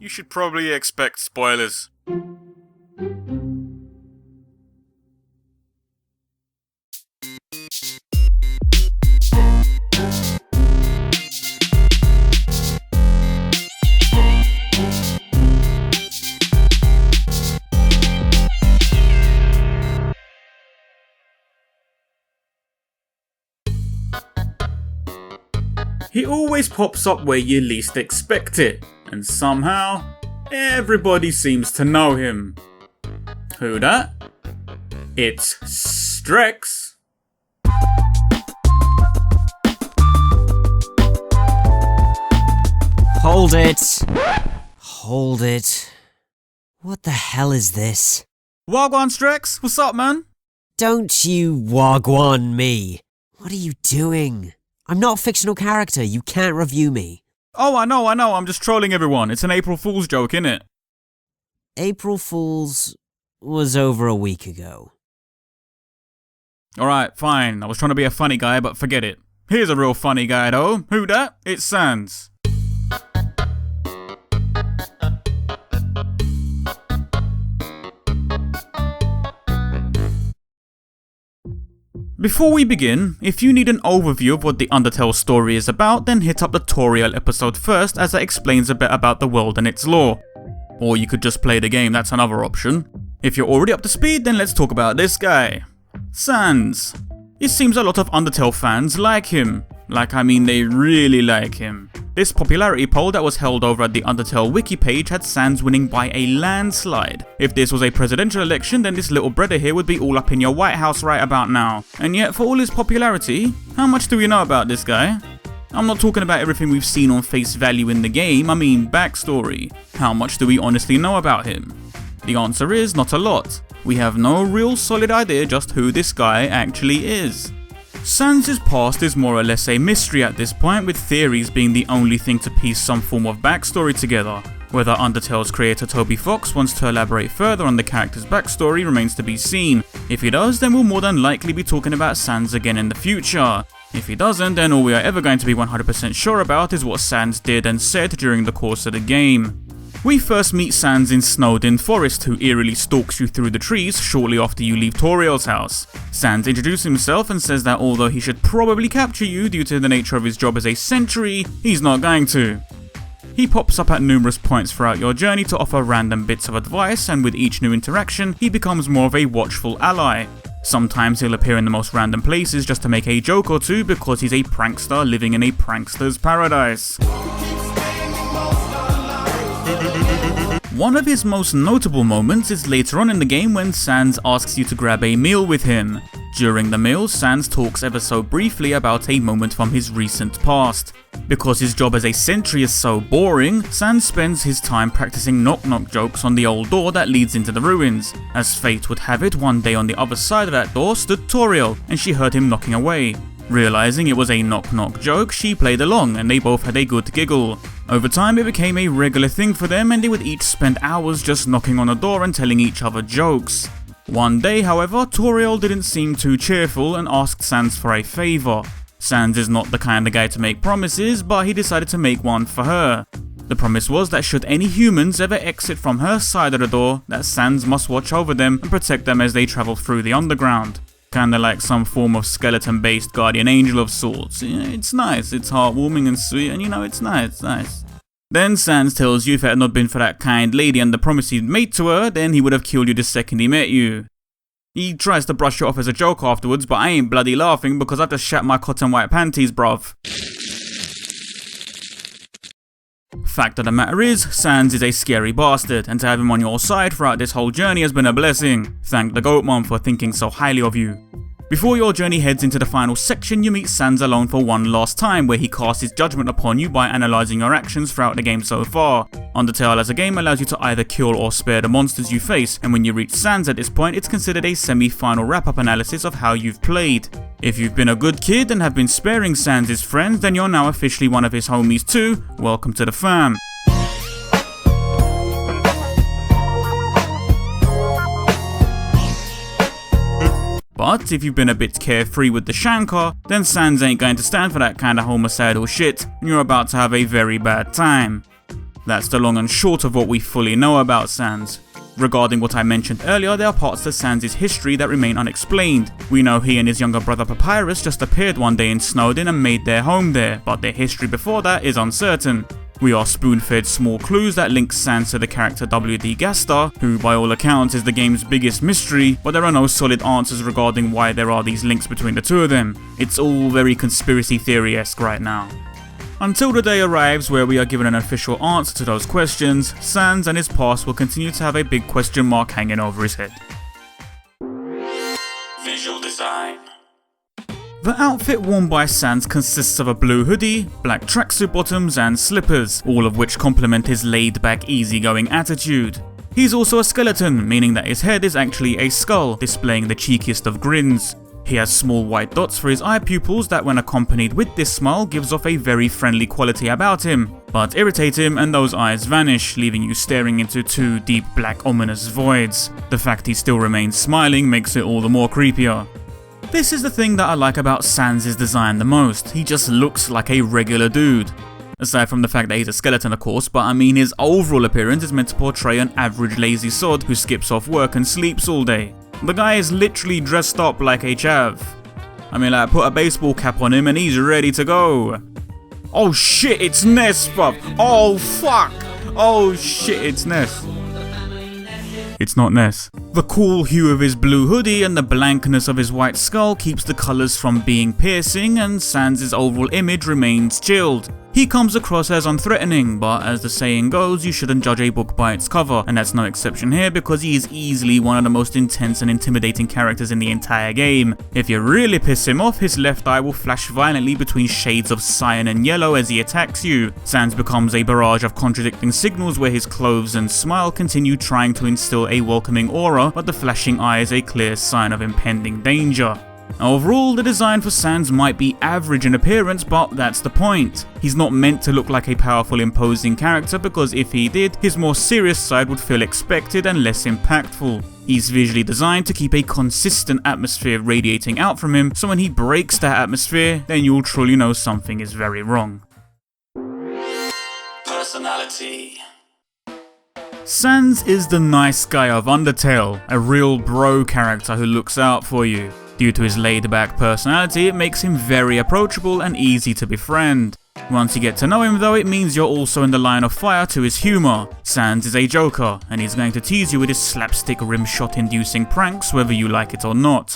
you should probably expect spoilers. He always pops up where you least expect it, and somehow, everybody seems to know him. Who dat? It's Strekks. Hold it. Hold it. What the hell is this? Wagwan Strekks, what's up, man? Don't you wagwan me. What are you doing? I'm not a fictional character, you can't review me. Oh, I know, I'm just trolling everyone. It's an April Fool's joke, innit? April Fool's was over a week ago. Alright, fine. I was trying to be a funny guy, but forget it. Here's a real funny guy though. Who dat? It's SANS. Before we begin, if you need an overview of what the Undertale story is about, then hit up the tutorial episode first, as it explains a bit about the world and its lore. Or you could just play the game, that's another option. If you're already up to speed, then let's talk about this guy. SANS. It seems a lot of Undertale fans like him. They really like him. This popularity poll that was held over at the Undertale wiki page had SANS winning by a landslide. If this was a presidential election, then this little brother here would be all up in your White House right about now. And yet, for all his popularity, how much do we know about this guy? I'm not talking about everything we've seen on face value in the game, I mean backstory. How much do we honestly know about him? The answer is not a lot. We have no real solid idea just who this guy actually is. SANS' past is more or less a mystery at this point, with theories being the only thing to piece some form of backstory together. Whether Undertale's creator Toby Fox wants to elaborate further on the character's backstory remains to be seen. If he does, then we'll more than likely be talking about SANS again in the future. If he doesn't, then all we are ever going to be 100% sure about is what SANS did and said during the course of the game. We first meet SANS in Snowdin Forest, who eerily stalks you through the trees shortly after you leave Toriel's house. SANS introduces himself and says that although he should probably capture you due to the nature of his job as a sentry, he's not going to. He pops up at numerous points throughout your journey to offer random bits of advice, and with each new interaction, he becomes more of a watchful ally. Sometimes he'll appear in the most random places just to make a joke or two because he's a prankster living in a prankster's paradise. One of his most notable moments is later on in the game when SANS asks you to grab a meal with him. During the meal, SANS talks ever so briefly about a moment from his recent past. Because his job as a sentry is so boring, SANS spends his time practicing knock-knock jokes on the old door that leads into the ruins. As fate would have it, one day on the other side of that door stood Toriel, and she heard him knocking away. Realizing it was a knock-knock joke, she played along, and they both had a good giggle. Over time, it became a regular thing for them, and they would each spend hours just knocking on the door and telling each other jokes. One day, however, Toriel didn't seem too cheerful and asked SANS for a favour. SANS is not the kind of guy to make promises, but he decided to make one for her. The promise was that should any humans ever exit from her side of the door, that SANS must watch over them and protect them as they travel through the underground. Kinda like some form of skeleton-based guardian angel of sorts. It's nice, it's heartwarming and sweet, and it's nice. Then SANS tells you if it had not been for that kind lady and the promise he'd made to her, then he would have killed you the second he met you. He tries to brush it off as a joke afterwards, but I ain't bloody laughing because I just shat my cotton white panties, bruv. Fact of the matter is, SANS is a scary bastard, and to have him on your side throughout this whole journey has been a blessing. Thank the Goat Mom for thinking so highly of you. Before your journey heads into the final section, you meet SANS alone for one last time, where he casts his judgment upon you by analysing your actions throughout the game so far. Undertale as a game allows you to either kill or spare the monsters you face, and when you reach SANS at this point, it's considered a semi-final wrap-up analysis of how you've played. If you've been a good kid and have been sparing SANS' friends, then you're now officially one of his homies too. Welcome to the fam. But if you've been a bit carefree with the Shankar, then SANS ain't going to stand for that kind of homicidal shit, and you're about to have a very bad time. That's the long and short of what we fully know about SANS. Regarding what I mentioned earlier, there are parts to SANS' history that remain unexplained. We know he and his younger brother Papyrus just appeared one day in Snowdin and made their home there, but their history before that is uncertain. We are spoon-fed small clues that link SANS to the character W.D. Gastar, who by all accounts is the game's biggest mystery, but there are no solid answers regarding why there are these links between the two of them. It's all very conspiracy theory-esque right now. Until the day arrives where we are given an official answer to those questions, SANS and his past will continue to have a big question mark hanging over his head. Visual design. The outfit worn by SANS consists of a blue hoodie, black tracksuit bottoms and slippers, all of which complement his laid-back, easygoing attitude. He's also a skeleton, meaning that his head is actually a skull, displaying the cheekiest of grins. He has small white dots for his eye pupils that when accompanied with this smile gives off a very friendly quality about him, but irritate him and those eyes vanish, leaving you staring into two deep black ominous voids. The fact he still remains smiling makes it all the more creepier. This is the thing that I like about SANS' design the most, he just looks like a regular dude. Aside from the fact that he's a skeleton of course, but I mean his overall appearance is meant to portray an average lazy sod who skips off work and sleeps all day. The guy is literally dressed up like a chav. I mean, like, put a baseball cap on him and he's ready to go. Oh shit, it's Ness, bruv. Oh fuck. Oh shit, it's Ness. It's not Ness. The cool hue of his blue hoodie and the blankness of his white skull keeps the colours from being piercing, and SANS' overall image remains chilled. He comes across as unthreatening, but as the saying goes, you shouldn't judge a book by its cover, and that's no exception here because he is easily one of the most intense and intimidating characters in the entire game. If you really piss him off, his left eye will flash violently between shades of cyan and yellow as he attacks you. SANS becomes a barrage of contradicting signals where his clothes and smile continue trying to instill a welcoming aura, but the flashing eye is a clear sign of impending danger. Overall, the design for SANS might be average in appearance, but that's the point. He's not meant to look like a powerful, imposing character because if he did, his more serious side would feel expected and less impactful. He's visually designed to keep a consistent atmosphere radiating out from him, so when he breaks that atmosphere, then you'll truly know something is very wrong. Personality. SANS is the nice guy of Undertale, a real bro character who looks out for you. Due to his laid-back personality, it makes him very approachable and easy to befriend. Once you get to know him though, it means you're also in the line of fire to his humour. SANS is a joker, and he's going to tease you with his slapstick rimshot-inducing pranks whether you like it or not.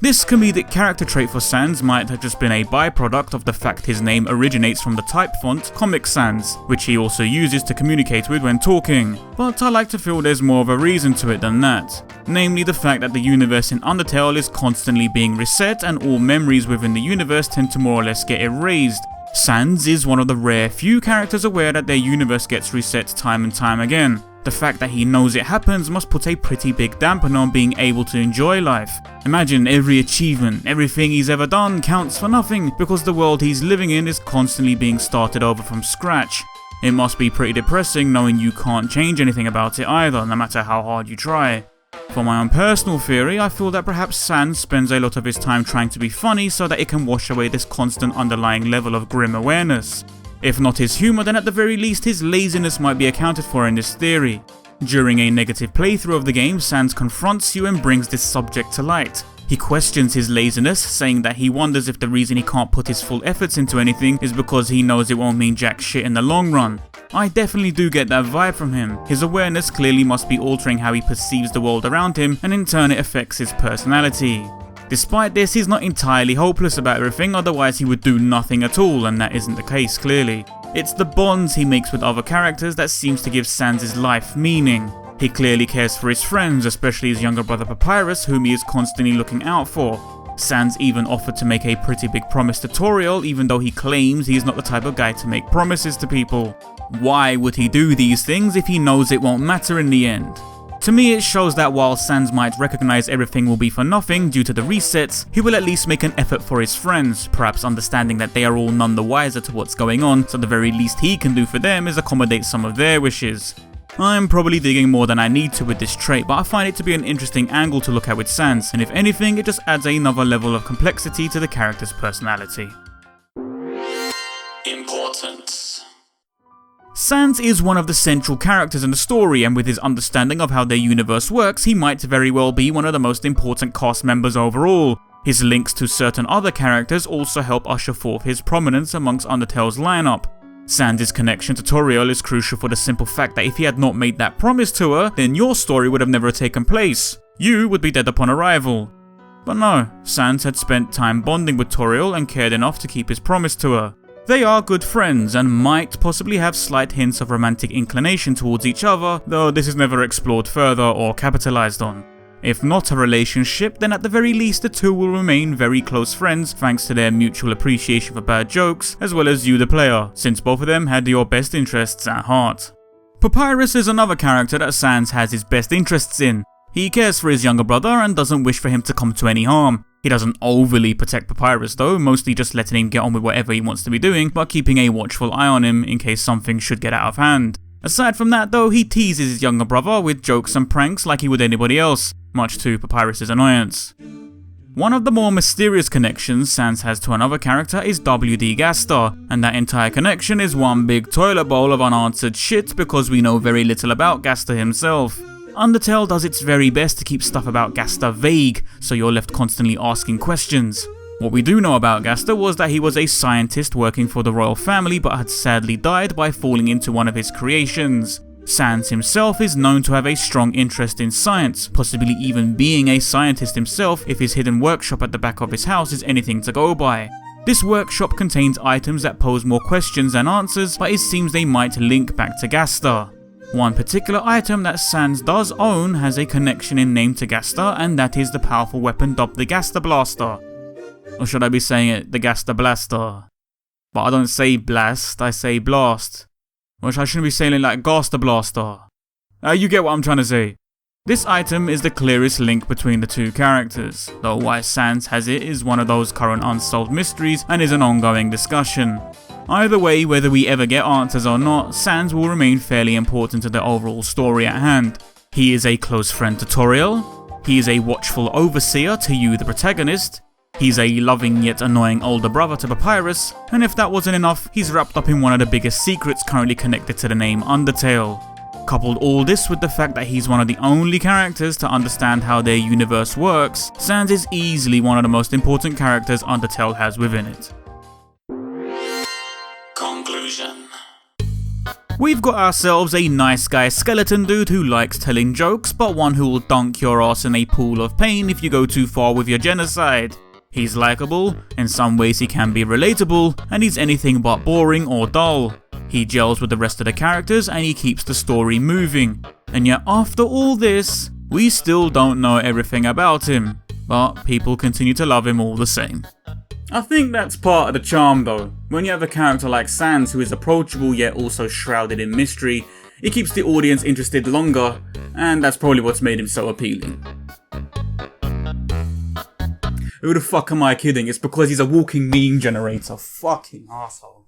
This comedic character trait for SANS might have just been a byproduct of the fact his name originates from the type font Comic Sans, which he also uses to communicate with when talking, but I like to feel there's more of a reason to it than that. Namely the fact that the universe in Undertale is constantly being reset and all memories within the universe tend to more or less get erased. SANS is one of the rare few characters aware that their universe gets reset time and time again. The fact that he knows it happens must put a pretty big dampener on being able to enjoy life. Imagine every achievement, everything he's ever done counts for nothing because the world he's living in is constantly being started over from scratch. It must be pretty depressing knowing you can't change anything about it either, no matter how hard you try. For my own personal theory, I feel that perhaps SANS spends a lot of his time trying to be funny so that it can wash away this constant underlying level of grim awareness. If not his humour, then at the very least his laziness might be accounted for in this theory. During a negative playthrough of the game, SANS confronts you and brings this subject to light. He questions his laziness, saying that he wonders if the reason he can't put his full efforts into anything is because he knows it won't mean jack shit in the long run. I definitely do get that vibe from him. His awareness clearly must be altering how he perceives the world around him, and in turn it affects his personality. Despite this, he's not entirely hopeless about everything, otherwise he would do nothing at all, and that isn't the case clearly. It's the bonds he makes with other characters that seems to give SANS' life meaning. He clearly cares for his friends, especially his younger brother Papyrus, whom he is constantly looking out for. SANS even offered to make a pretty big promise tutorial, even though he claims he's not the type of guy to make promises to people. Why would he do these things if he knows it won't matter in the end? To me, it shows that while SANS might recognize everything will be for nothing due to the resets, he will at least make an effort for his friends, perhaps understanding that they are all none the wiser to what's going on, so the very least he can do for them is accommodate some of their wishes. I'm probably digging more than I need to with this trait, but I find it to be an interesting angle to look at with SANS, and if anything, it just adds another level of complexity to the character's personality. Importance. SANS is one of the central characters in the story, and with his understanding of how their universe works, he might very well be one of the most important cast members overall. His links to certain other characters also help usher forth his prominence amongst Undertale's lineup. SANS' connection to Toriel is crucial for the simple fact that if he had not made that promise to her, then your story would have never taken place. You would be dead upon arrival. But no, SANS had spent time bonding with Toriel and cared enough to keep his promise to her. They are good friends and might possibly have slight hints of romantic inclination towards each other, though this is never explored further or capitalized on. If not a relationship, then at the very least the two will remain very close friends thanks to their mutual appreciation for bad jokes, as well as you the player, since both of them had your best interests at heart. Papyrus is another character that SANS has his best interests in. He cares for his younger brother and doesn't wish for him to come to any harm. He doesn't overly protect Papyrus though, mostly just letting him get on with whatever he wants to be doing, but keeping a watchful eye on him in case something should get out of hand. Aside from that though, he teases his younger brother with jokes and pranks like he would anybody else, much to Papyrus' annoyance. One of the more mysterious connections SANS has to another character is WD Gaster, and that entire connection is one big toilet bowl of unanswered shit because we know very little about Gaster himself. Undertale does its very best to keep stuff about Gaster vague, so you're left constantly asking questions. What we do know about Gaster was that he was a scientist working for the royal family but had sadly died by falling into one of his creations. SANS himself is known to have a strong interest in science, possibly even being a scientist himself if his hidden workshop at the back of his house is anything to go by. This workshop contains items that pose more questions than answers, but it seems they might link back to Gaster. One particular item that SANS does own has a connection in name to Gaster, and that is the powerful weapon dubbed the Gaster Blaster. Or should I be saying it, the Gaster Blaster? But I don't say blast, I say blast. Which I shouldn't be saying it like Gaster Blaster. You get what I'm trying to say. This item is the clearest link between the two characters, though why SANS has it is one of those current unsolved mysteries and is an ongoing discussion. Either way, whether we ever get answers or not, SANS will remain fairly important to the overall story at hand. He is a close friend to Toriel, he is a watchful overseer to you the protagonist, he's a loving yet annoying older brother to Papyrus, and if that wasn't enough, he's wrapped up in one of the biggest secrets currently connected to the name Undertale. Coupled all this with the fact that he's one of the only characters to understand how their universe works, SANS is easily one of the most important characters Undertale has within it. Conclusion. We've got ourselves a nice guy skeleton dude who likes telling jokes, but one who will dunk your ass in a pool of pain if you go too far with your genocide. He's likeable, in some ways he can be relatable, and he's anything but boring or dull. He gels with the rest of the characters and he keeps the story moving. And yet after all this, we still don't know everything about him, but people continue to love him all the same. I think that's part of the charm though. When you have a character like SANS who is approachable yet also shrouded in mystery, it keeps the audience interested longer, and that's probably what's made him so appealing. Who the fuck am I kidding? It's because he's a walking meme generator. Fucking asshole.